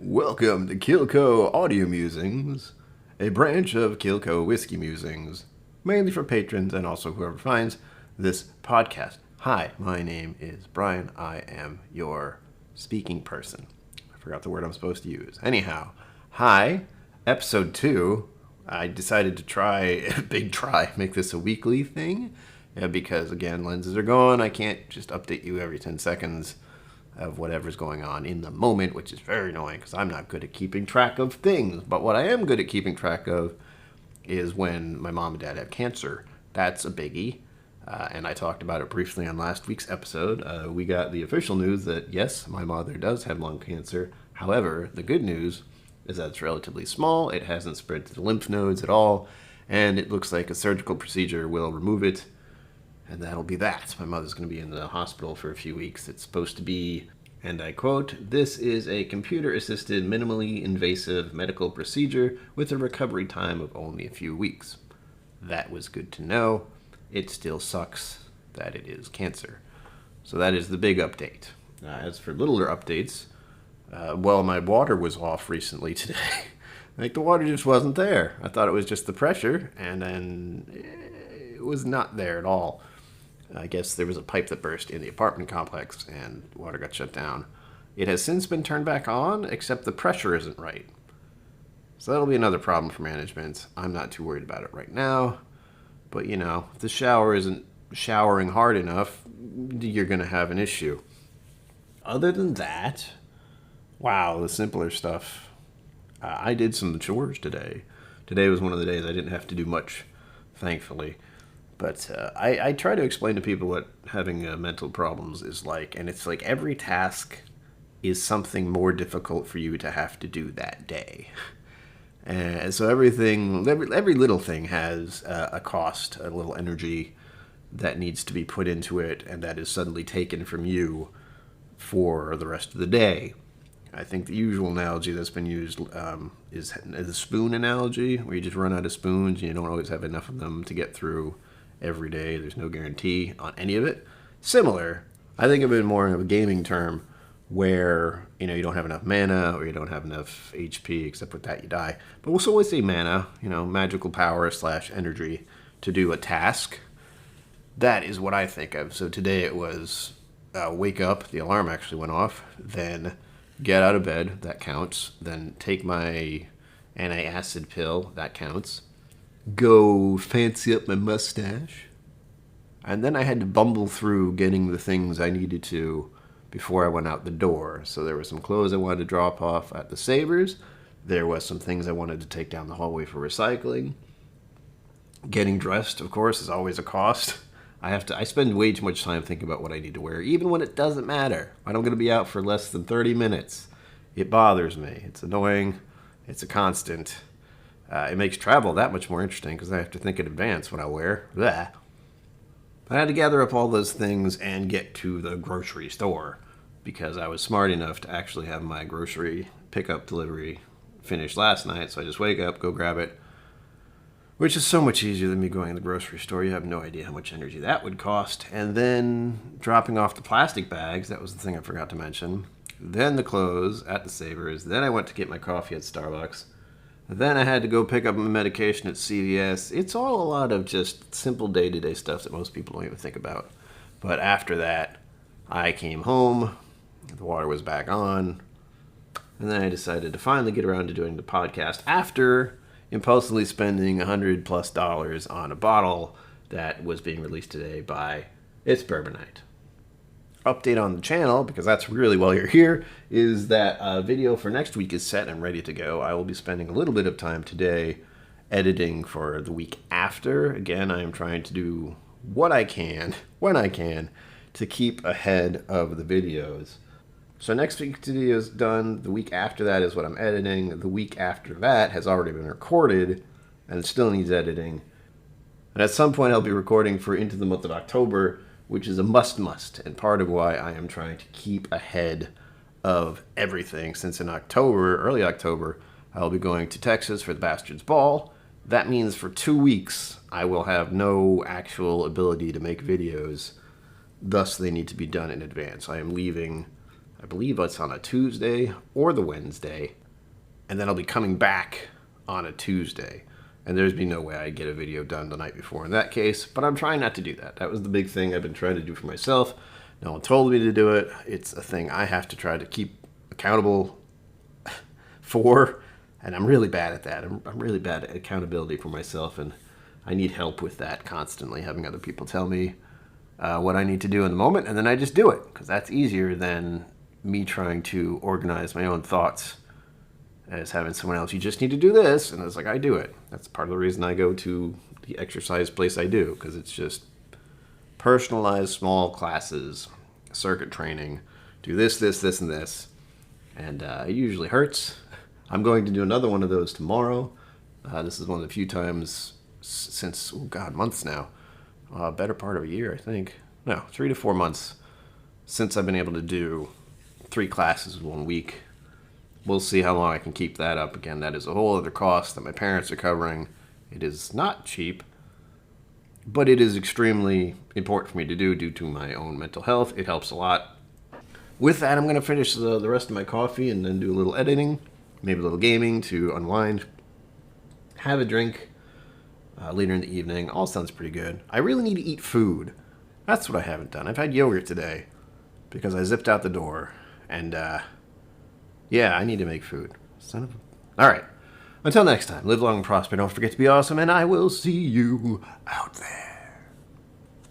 Welcome to Killco Audio Musings, a branch of Killco Whiskey Musings, mainly for patrons and also whoever finds this podcast. Hi, my name is Brian. I am your speaking person. I forgot the word I'm supposed to use. Anyhow, hi, episode 2. I decided to make this a weekly thing, because again, lenses are gone. I can't just update you every 10 seconds of whatever's going on in the moment, which is very annoying because I'm not good at keeping track of things. But what I am good at keeping track of is when my mom and dad have cancer. That's a biggie. And I talked about it briefly on last week's episode. We got the official news that, yes, my mother does have lung cancer. However, the good news is that it's relatively small. It hasn't spread to the lymph nodes at all. And it looks like a surgical procedure will remove it. And that'll be that. My mother's going to be in the hospital for a few weeks. It's supposed to be, and I quote, "This is a computer-assisted, minimally invasive medical procedure with a recovery time of only a few weeks." That was good to know. It still sucks that it is cancer. So that is the big update. As for littler updates, my water was off recently today. Like, the water just wasn't there. I thought it was just the pressure, and then it was not there at all. I guess there was a pipe that burst in the apartment complex and water got shut down. It has since been turned back on, except the pressure isn't right. So that'll be another problem for management. I'm not too worried about it right now. But, if the shower isn't showering hard enough, you're going to have an issue. Other than that, wow, the simpler stuff. I did some chores today. Today was one of the days I didn't have to do much, thankfully. But I try to explain to people what having mental problems is like, and it's like every task is something more difficult for you to have to do that day. And so every little thing has a cost, a little energy that needs to be put into it, and that is suddenly taken from you for the rest of the day. I think the usual analogy that's been used is the spoon analogy, where you just run out of spoons and you don't always have enough of them to get through every day. There's no guarantee on any of it. Similar, I think of it more of a gaming term where, you don't have enough mana or you don't have enough HP, except with that you die. But we'll always say mana, magical power / energy to do a task. That is what I think of. So today it was wake up, the alarm actually went off, then get out of bed, that counts, then take my anti-acid pill, that counts, go fancy up my mustache, and then I had to bumble through getting the things I needed to before I went out the door. So there were some clothes I wanted to drop off at the Savers. There was some things I wanted to take down the hallway for recycling. Getting dressed, of course, is always a cost. I spend way too much time thinking about what I need to wear, even when it doesn't matter. When I'm going to be out for less than 30 minutes. It bothers me. It's annoying. It's a constant. It makes travel that much more interesting because I have to think in advance what I wear. Blah. I had to gather up all those things and get to the grocery store because I was smart enough to actually have my grocery pickup delivery finished last night. So I just wake up, go grab it, which is so much easier than me going to the grocery store. You have no idea how much energy that would cost. And then dropping off the plastic bags. That was the thing I forgot to mention. Then the clothes at the Savers. Then I went to get my coffee at Starbucks. Then I had to go pick up my medication at CVS. It's all a lot of just simple day-to-day stuff that most people don't even think about. But after that, I came home. The water was back on. And then I decided to finally get around to doing the podcast after impulsively spending $100+ on a bottle that was being released today by It's Bourbon Night. Update on the channel, because that's really why you're here, is that video for next week is set and ready to go. I will be spending a little bit of time today editing for the week after. Again, I am trying to do what I can, when I can, to keep ahead of the videos. So next week's video is done. The week after that is what I'm editing. The week after that has already been recorded and it still needs editing. And at some point I'll be recording for into the month of October, which is a must, and part of why I am trying to keep ahead of everything, since in October, early October, I'll be going to Texas for the Bastards Ball. That means for 2 weeks, I will have no actual ability to make videos, thus they need to be done in advance. I am leaving I believe it's on a Tuesday or the Wednesday. And then I'll be coming back on a Tuesday. And there's be no way I'd get a video done the night before in that case. But I'm trying not to do that. That was the big thing I've been trying to do for myself. No one told me to do it. It's a thing I have to try to keep accountable for. And I'm really bad at that. I'm really bad at accountability for myself. And I need help with that constantly, having other people tell me what I need to do in the moment. And then I just do it. Because that's easier than me trying to organize my own thoughts as having someone else, you just need to do this. And it's like, I do it. That's part of the reason I go to the exercise place I do. Because it's just personalized small classes, circuit training, do this, and this. And it usually hurts. I'm going to do another one of those tomorrow. This is one of the few times since, months now. Better part of a year, I think. No, 3 to 4 months since I've been able to do 3 classes in 1 week. We'll see how long I can keep that up. Again, that is a whole other cost that my parents are covering. It is not cheap, but it is extremely important for me to do due to my own mental health. It helps a lot. With that, I'm going to finish the rest of my coffee and then do a little editing, maybe a little gaming to unwind, have a drink later in the evening. All sounds pretty good. I really need to eat food. That's what I haven't done. I've had yogurt today because I zipped out the door and yeah, I need to make food. Son of a... All right. Until next time, live long and prosper. Don't forget to be awesome, and I will see you out there.